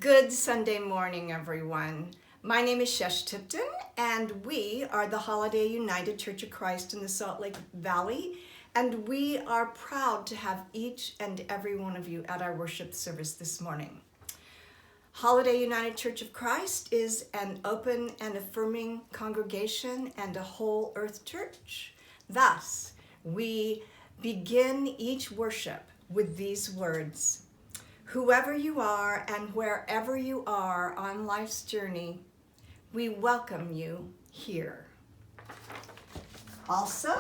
Good Sunday morning, everyone. My name is Shesh Tipton, and we are the Holiday United Church of Christ in the Salt Lake Valley, and we are proud to have each and every one of you at our worship service this morning. Holiday United Church of Christ is an open and affirming congregation and a whole earth church. Thus, we begin each worship with these words: whoever you are and wherever you are on life's journey, we welcome you here. Also,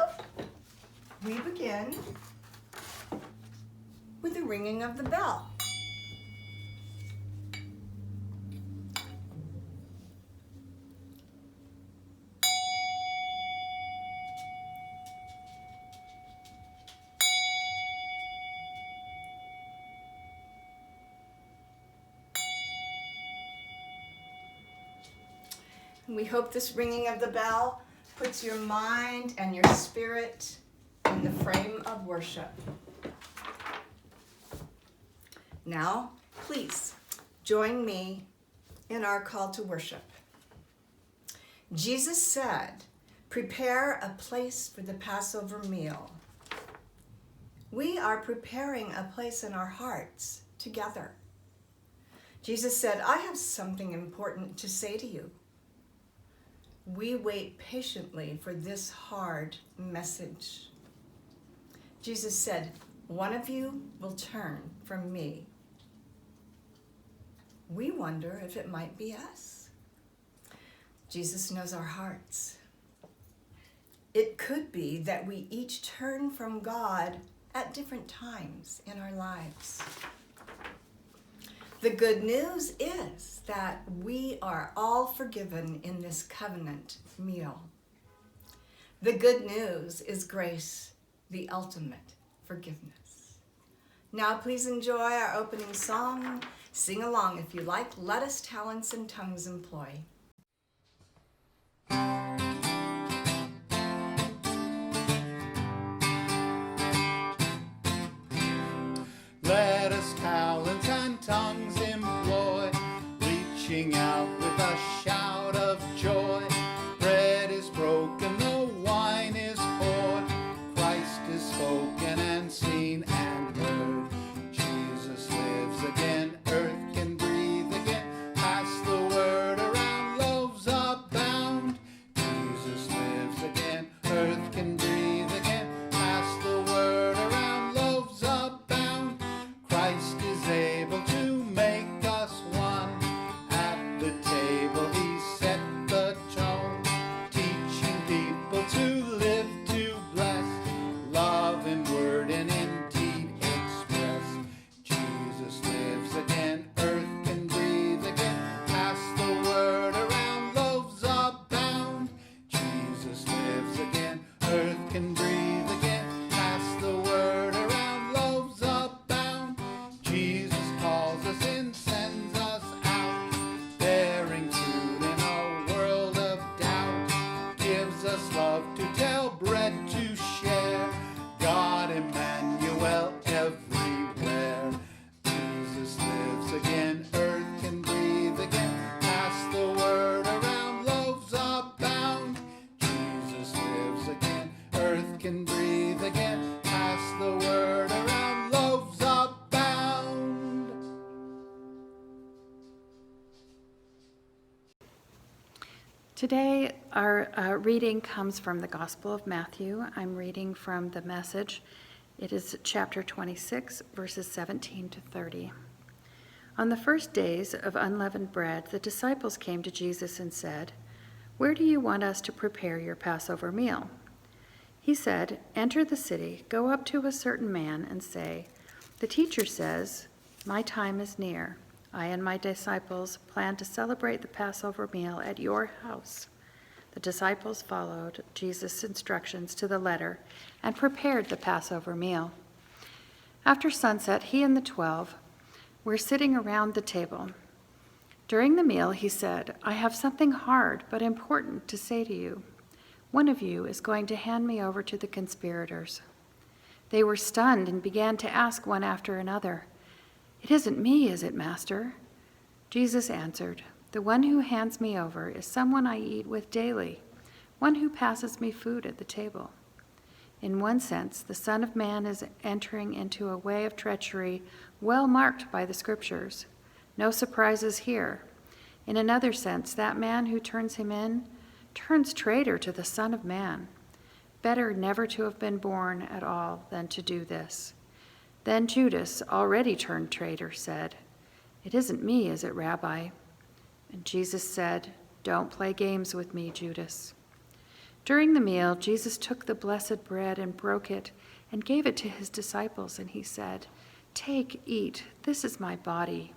we begin with the ringing of the bell. We hope this ringing of the bell puts your mind and your spirit in the frame of worship. Now, please join me in our call to worship. Jesus said, "Prepare a place for the Passover meal." We are preparing a place in our hearts together. Jesus said, "I have something important to say to you." We wait patiently for this hard message. Jesus said, "One of you will turn from me." We wonder if it might be us. Jesus knows our hearts. It could be that we each turn from God at different times in our lives. The good news is that we are all forgiven in this covenant meal. The good news is grace, the ultimate forgiveness. Now please enjoy our opening song. Sing along if you like. Let us talents and tongues employ. Let us talents and tongues employ, reaching out with a shout of joy. Bread is broken, the wine is poured, Christ is spoken and seen and heard. Jesus lives again, earth can breathe again, pass the word around, loaves abound. Jesus lives again, earth can breathe again, pass the word around, loaves abound. Christ is able to make us one. At the table he set the tone, teaching people to live to bless, love in word and in deed express. Jesus lives again, earth can breathe again, pass the word around, loaves abound. Jesus lives again, earth can breathe again, pass the word around, loaves abound. Jesus calls us in, sends us out, bearing fruit in a world of doubt, gives us love to tell, bread to share, God Emmanuel everywhere. Jesus lives again, earth can breathe again, pass the word around, loaves abound. Jesus lives again, earth can breathe again, pass the word around, loaves abound. Today, our reading comes from the Gospel of Matthew. I'm reading from the Message. It is chapter 26, verses 17 to 30. On the first days of unleavened bread, the disciples came to Jesus and said, "Where do you want us to prepare your Passover meal?" He said, "Enter the city, go up to a certain man and say, 'The teacher says, my time is near. I and my disciples plan to celebrate the Passover meal at your house.'" The disciples followed Jesus' instructions to the letter and prepared the Passover meal. After sunset, he and the 12 were sitting around the table. During the meal, he said, "I have something hard but important to say to you. One of you is going to hand me over to the conspirators." They were stunned and began to ask one after another, "It isn't me, is it, Master?" Jesus answered, "The one who hands me over is someone I eat with daily, one who passes me food at the table." In one sense, the Son of Man is entering into a way of treachery well marked by the Scriptures. No surprises here. In another sense, that man who turns him in turns traitor to the Son of Man. Better never to have been born at all than to do this. Then Judas, already turned traitor, said, "It isn't me, is it, Rabbi?" And Jesus said, "Don't play games with me, Judas." During the meal, Jesus took the blessed bread and broke it and gave it to his disciples, and he said, "Take, eat, this is my body."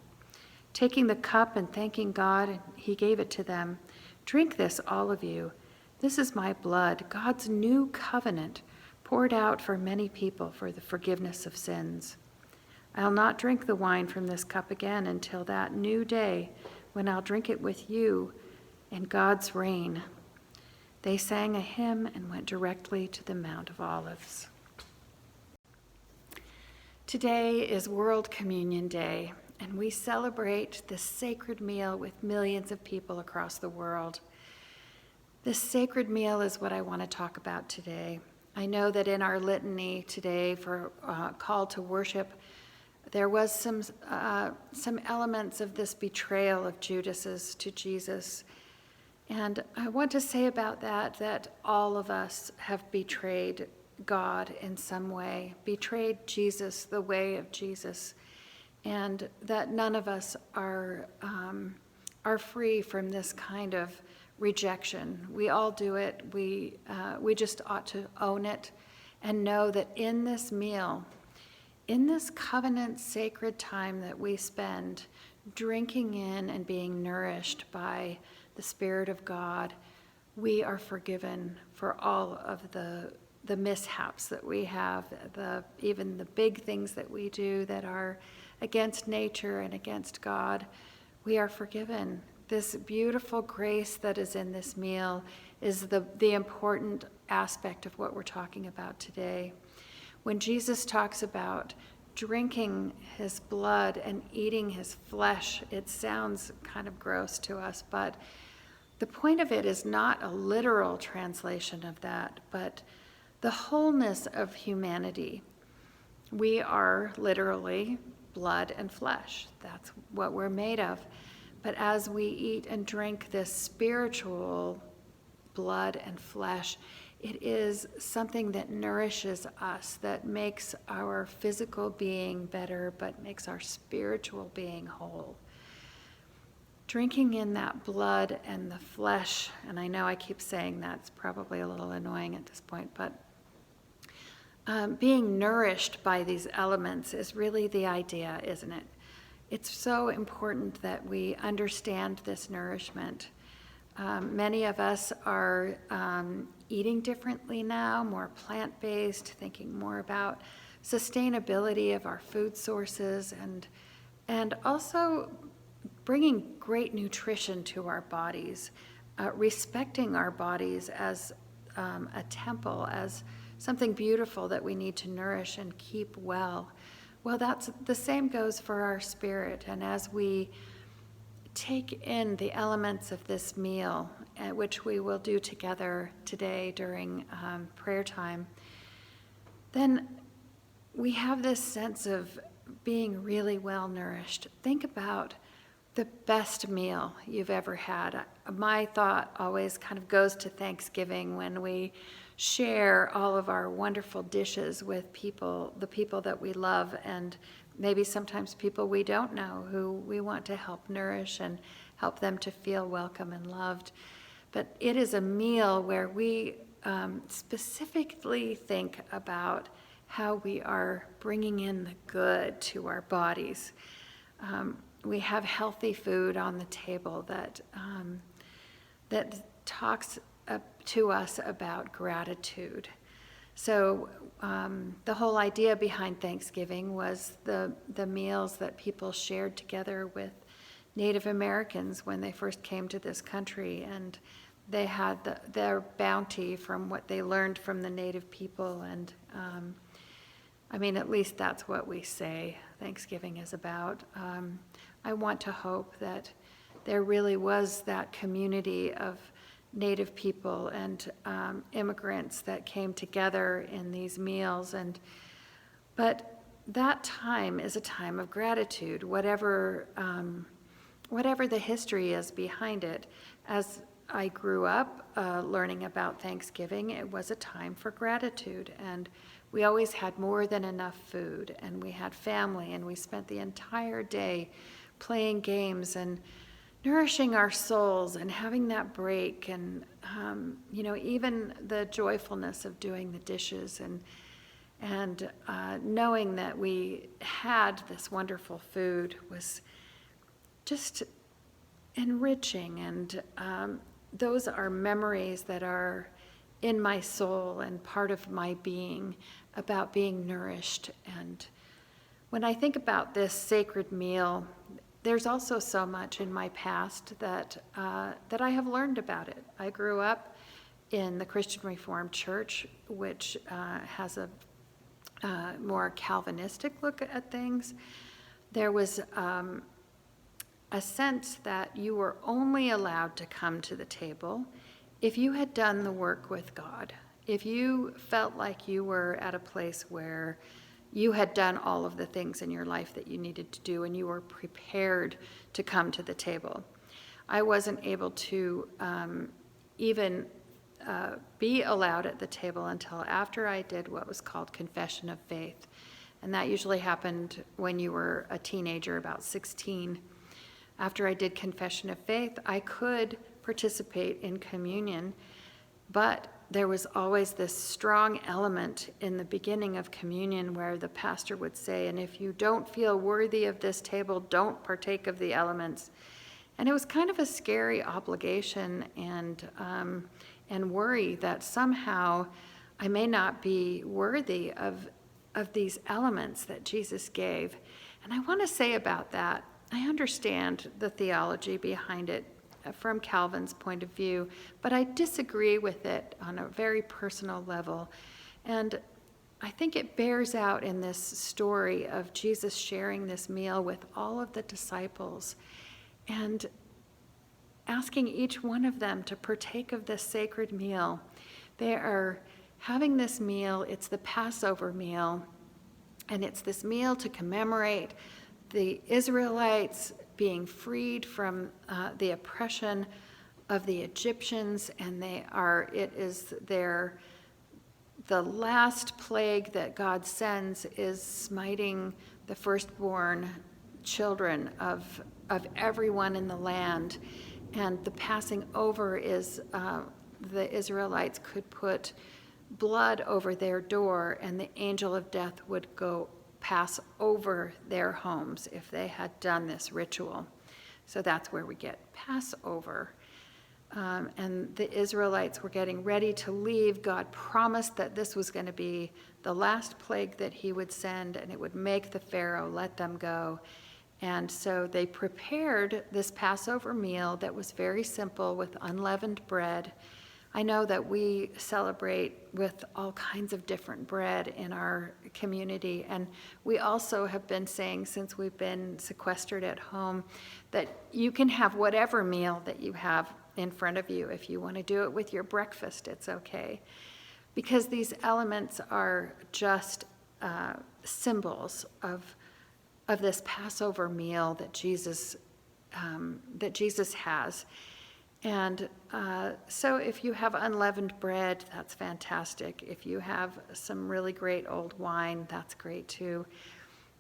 Taking the cup and thanking God, he gave it to them. "Drink this, all of you. This is my blood, God's new covenant, poured out for many people for the forgiveness of sins. I'll not drink the wine from this cup again until that new day when I'll drink it with you in God's reign." They sang a hymn and went directly to the Mount of Olives. Today is World Communion Day, and we celebrate this sacred meal with millions of people across the world. This sacred meal is what I want to talk about today. I know that in our litany today for call to worship, there was some elements of this betrayal of Judas's to Jesus. And I want to say about that all of us have betrayed God in some way, betrayed Jesus, the way of Jesus, and that none of us are free from this kind of rejection. We all do it. We just ought to own it and know that in this meal, in this covenant sacred time that we spend drinking in and being nourished by the Spirit of God, we are forgiven for all of the mishaps that we have, even the big things that we do that are against nature and against God. We are forgiven. This beautiful grace that is in this meal is the important aspect of what we're talking about today. When Jesus talks about drinking his blood and eating his flesh, it sounds kind of gross to us, but the point of it is not a literal translation of that, but the wholeness of humanity. We are literally blood and flesh. That's what we're made of. But as we eat and drink this spiritual blood and flesh, it is something that nourishes us, that makes our physical being better, but makes our spiritual being whole. Drinking in that blood and the flesh, and I know I keep saying that's probably a little annoying at this point, but being nourished by these elements is really the idea, isn't it? It's so important that we understand this nourishment. Many of us are eating differently now, more plant-based, thinking more about sustainability of our food sources, and also bringing great nutrition to our bodies, respecting our bodies as a temple, as something beautiful that we need to nourish and keep well. Well, that's the same goes for our spirit. And as we take in the elements of this meal, which we will do together today during prayer time, then we have this sense of being really well nourished. Think about the best meal you've ever had. My thought always kind of goes to Thanksgiving when we share all of our wonderful dishes with the people that we love, and maybe sometimes people we don't know who we want to help nourish and help them to feel welcome and loved. But it is a meal where we specifically think about how we are bringing in the good to our bodies. We have healthy food on the table that talks to us about gratitude. So the whole idea behind Thanksgiving was the meals that people shared together with Native Americans when they first came to this country, and they had their bounty from what they learned from the Native people. And I mean, at least that's what we say Thanksgiving is about. I want to hope that there really was that community of Native people and immigrants that came together in these meals. But that time is a time of gratitude, whatever the history is behind it. As I grew up learning about Thanksgiving, it was a time for gratitude, and we always had more than enough food, and we had family, and we spent the entire day playing games and nourishing our souls and having that break, and even the joyfulness of doing the dishes and knowing that we had this wonderful food was just enriching. And those are memories that are in my soul and part of my being, about being nourished. And when I think about this sacred meal, there's also so much in my past that I have learned about it. I grew up in the Christian Reformed Church, which has a more Calvinistic look at things. There was a sense that you were only allowed to come to the table if you had done the work with God. If you felt like you were at a place where you had done all of the things in your life that you needed to do and you were prepared to come to the table. I wasn't able to even be allowed at the table until after I did what was called confession of faith. And that usually happened when you were a teenager, about 16. After I did confession of faith, I could participate in communion, but there was always this strong element in the beginning of communion where the pastor would say, and if you don't feel worthy of this table, don't partake of the elements. And it was kind of a scary obligation and worry that somehow I may not be worthy of these elements that Jesus gave. And I want to say about that, I understand the theology behind it from Calvin's point of view, but I disagree with it on a very personal level. And I think it bears out in this story of Jesus sharing this meal with all of the disciples and asking each one of them to partake of this sacred meal. They are having this meal, it's the Passover meal, and it's this meal to commemorate the Israelites being freed from the oppression of the Egyptians, and the last plague that God sends is smiting the firstborn children of everyone in the land. And the passing over is the Israelites could put blood over their door, and the angel of death would go pass over their homes if they had done this ritual. So that's where we get Passover. And the Israelites were getting ready to leave. God promised that this was going to be the last plague that he would send, and it would make the Pharaoh let them go. And so they prepared this Passover meal that was very simple with unleavened bread. I know that we celebrate with all kinds of different bread in our community, and we also have been saying since we've been sequestered at home that you can have whatever meal that you have in front of you. If you want to do it with your breakfast, it's okay. Because these elements are just symbols of this Passover meal that Jesus has. And so if you have unleavened bread, that's fantastic. If you have some really great old wine, that's great too.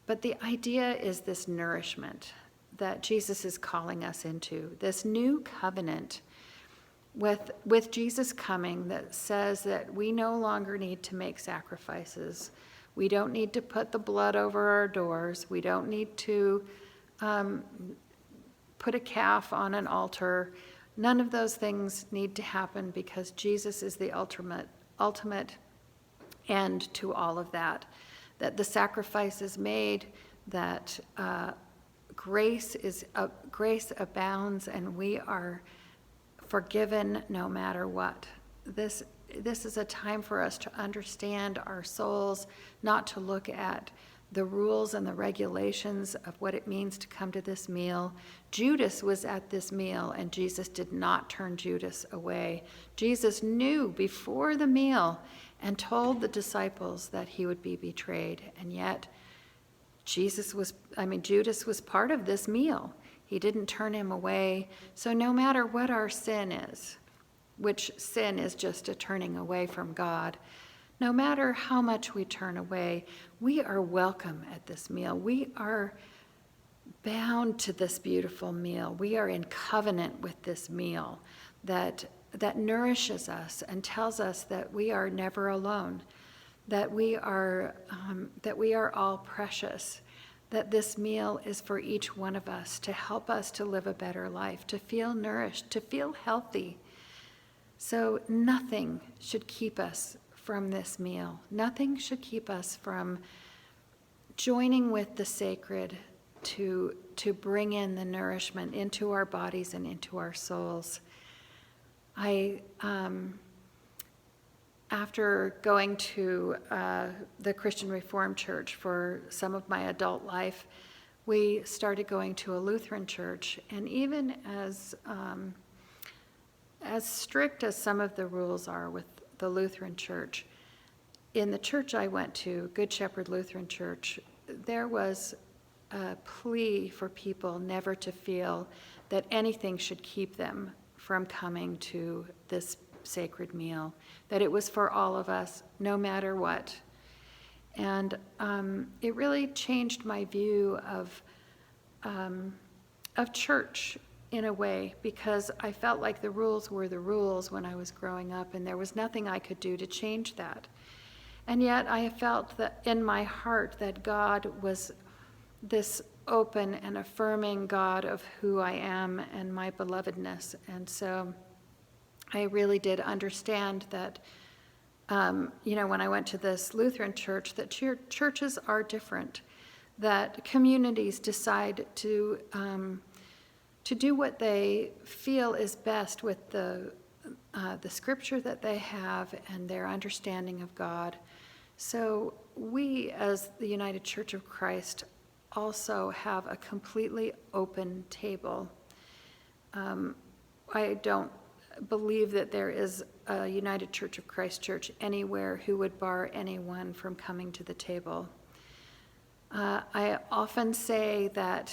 But the idea is this nourishment that Jesus is calling us into, this new covenant with Jesus coming that says that we no longer need to make sacrifices. We don't need to put the blood over our doors. We don't need to put a calf on an altar. None of those things need to happen because Jesus is the ultimate end to all of that. That the sacrifice is made, that grace abounds, and we are forgiven no matter what. This this is a time for us to understand our souls, not to look at the rules and the regulations of what it means to come to this meal. Judas was at this meal, and Jesus did not turn Judas away. Jesus knew before the meal and told the disciples that he would be betrayed, and yet Judas was part of this meal. He didn't turn him away. So no matter what our sin is, which sin is just a turning away from God, no matter how much we turn away, we are welcome at this meal. We are bound to this beautiful meal. We are in covenant with this meal that nourishes us and tells us that we are never alone, that we are all precious, that this meal is for each one of us to help us to live a better life, to feel nourished, to feel healthy. So nothing should keep us from this meal. Nothing should keep us from joining with the sacred to bring in the nourishment into our bodies and into our souls. After going to the Christian Reformed Church for some of my adult life, we started going to a Lutheran church, and even as strict as some of the rules are with the Lutheran Church, in the church I went to, Good Shepherd Lutheran Church, there was a plea for people never to feel that anything should keep them from coming to this sacred meal, that it was for all of us, no matter what. And it really changed my view of church in a way, because I felt like the rules were the rules when I was growing up, and there was nothing I could do to change that. And yet I felt that in my heart that God was this open and affirming God of who I am and my belovedness. And so I really did understand that, when I went to this Lutheran church, that churches are different, that communities decide to do what they feel is best with the scripture that they have and their understanding of God. So we, as the United Church of Christ, also have a completely open table. I don't believe that there is a United Church of Christ church anywhere who would bar anyone from coming to the table. I often say that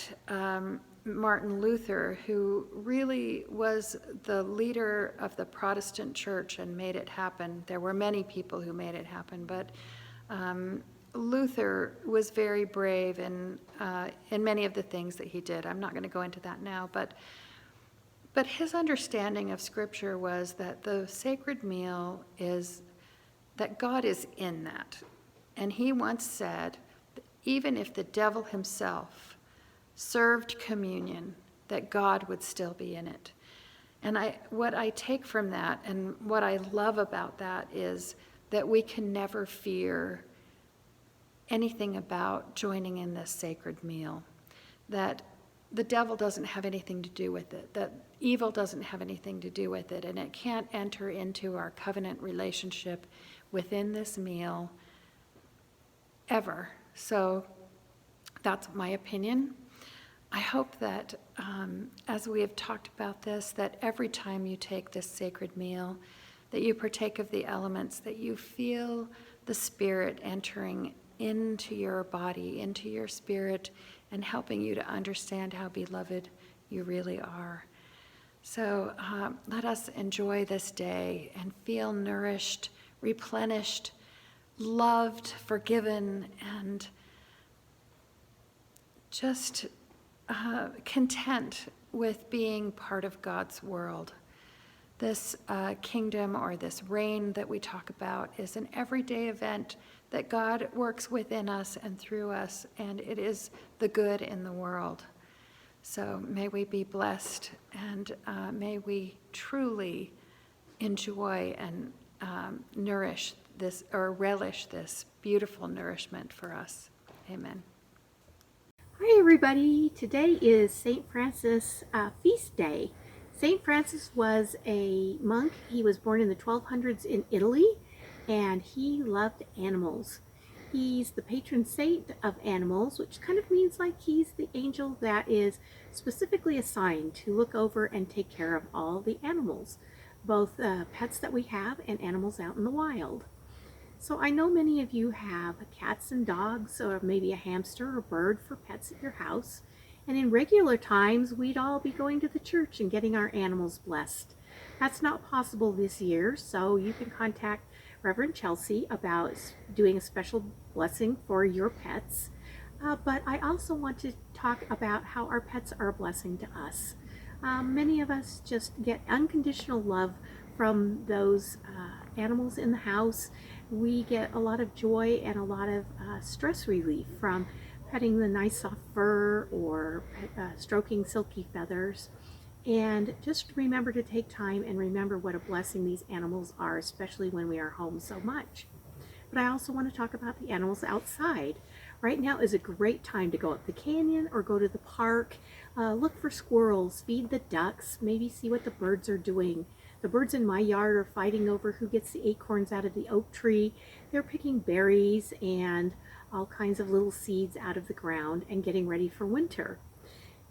Martin Luther, who really was the leader of the Protestant church and made it happen, there were many people who made it happen, but Luther was very brave in many of the things that he did. I'm not going to go into that now, but his understanding of Scripture was that the sacred meal is that God is in that. And he once said, even if the devil himself served communion, that God would still be in it. And what I take from that and what I love about that is that we can never fear anything about joining in this sacred meal, that the devil doesn't have anything to do with it, that evil doesn't have anything to do with it, and it can't enter into our covenant relationship within this meal ever. So that's my opinion. I hope that as we have talked about this, that every time you take this sacred meal, that you partake of the elements, that you feel the Spirit entering into your body, into your spirit, and helping you to understand how beloved you really are. So let us enjoy this day and feel nourished, replenished, loved, forgiven, and just content with being part of God's world. This kingdom or this reign that we talk about is an everyday event that God works within us and through us, and it is the good in the world. So may we be blessed, and may we truly enjoy and nourish this, or relish this beautiful nourishment for us. Amen. Hi everybody, today is St. Francis feast day. St. Francis was a monk. He was born in the 1200s in Italy, and he loved animals. He's the patron saint of animals, which kind of means like he's the angel that is specifically assigned to look over and take care of all the animals, both pets that we have and animals out in the wild. So I know many of you have cats and dogs, or maybe a hamster or bird for pets at your house. And in regular times, we'd all be going to the church and getting our animals blessed. That's not possible this year, so you can contact Reverend Chelsea about doing a special blessing for your pets. But I also want to talk about how our pets are a blessing to us. Many of us just get unconditional love from those animals in the house. We get a lot of joy and a lot of stress relief from petting the nice soft fur or stroking silky feathers. And just remember to take time and remember what a blessing these animals are, especially when we are home so much. But I also want to talk about the animals outside. Right now is a great time to go up the canyon or go to the park, look for squirrels, feed the ducks, maybe see what the birds are doing. The birds in my yard are fighting over who gets the acorns out of the oak tree. They're picking berries and all kinds of little seeds out of the ground and getting ready for winter.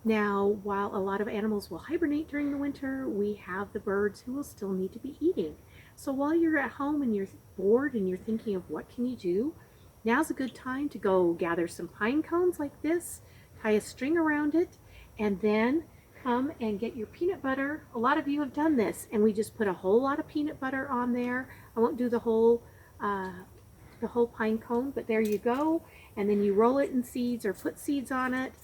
Now, while a lot of animals will hibernate during the winter, we have the birds who will still need to be eating. So while you're at home and you're bored and you're thinking of what can you do, now's a good time to go gather some pine cones like this, tie a string around it, and then come and get your peanut butter. A lot of you have done this, and we just put a whole lot of peanut butter on there. I won't do the whole pine cone, but there you go. And then you roll it in seeds or put seeds on it,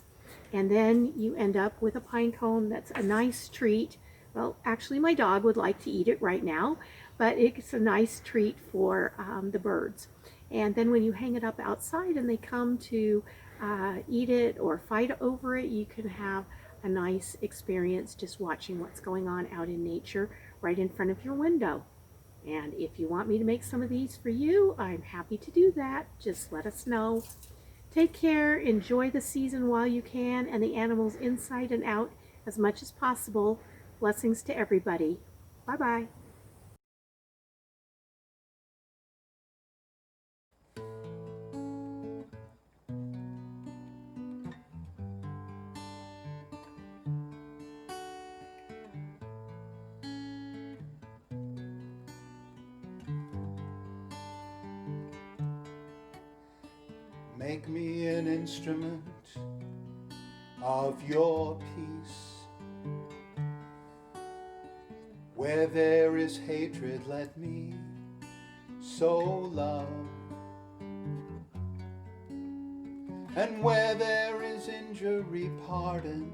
and then you end up with a pine cone that's a nice treat. Well, actually my dog would like to eat it right now, but it's a nice treat for the birds. And then when you hang it up outside and they come to eat it or fight over it, you can have a nice experience just watching what's going on out in nature right in front of your window. And if you want me to make some of these for you, I'm happy to do that. Just let us know. Take care, enjoy the season while you can, and the animals inside and out as much as possible. Blessings to everybody. Bye-bye. Make me an instrument of your peace. Where there is hatred, let me sow love. And where there is injury, pardon.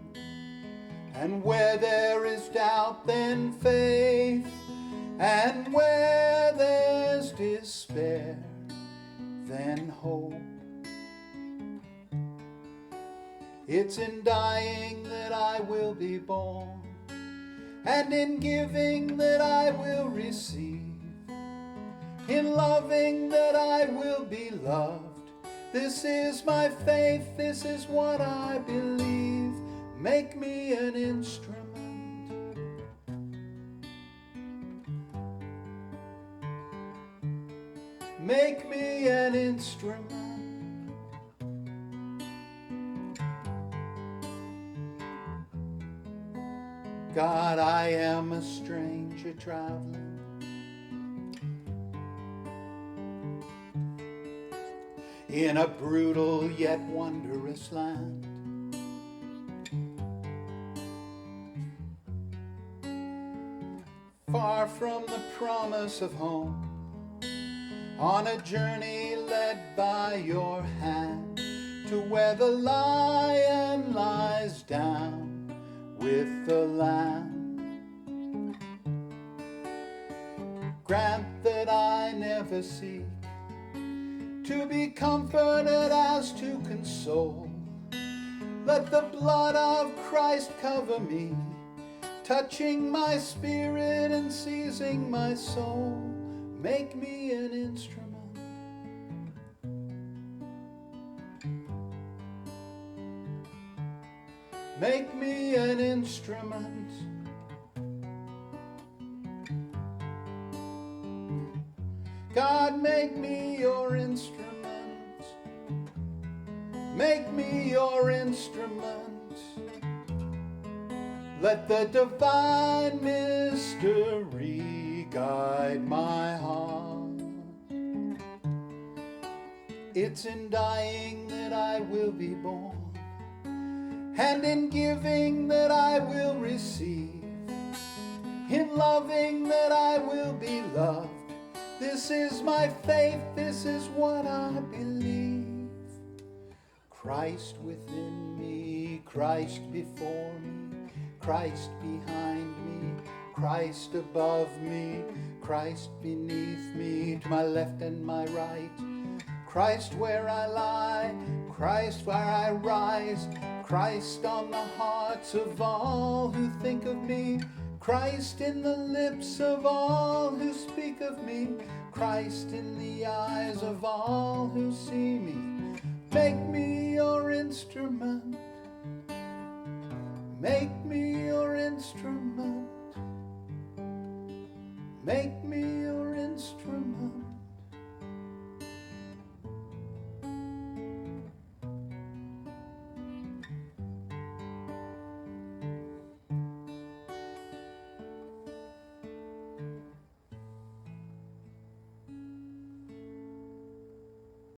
And where there is doubt, then faith. And where there's despair, then hope. It's in dying that I will be born, and in giving that I will receive, in loving that I will be loved. This is my faith, this is what I believe. Make me an instrument. Make me an instrument. God, I am a stranger traveling in a brutal yet wondrous land. Far from the promise of home, on a journey led by your hand, to where the lion lies down with the lamb. Grant that I never seek to be comforted as to console. Let the blood of Christ cover me, touching my spirit and seizing my soul. Make me an instrument. Make me an instrument. God, make me your instrument. Make me your instrument. Let the divine mystery guide my heart. It's in dying that I will be born, and in giving that I will receive, in loving that I will be loved. This is my faith, this is what I believe. Christ within me, Christ before me, Christ behind me, Christ above me, Christ beneath me, to my left and my right, Christ where I lie, Christ where I rise, Christ on the hearts of all who think of me, Christ in the lips of all who speak of me, Christ in the eyes of all who see me. Make me your instrument. Make me your instrument. Make me your instrument.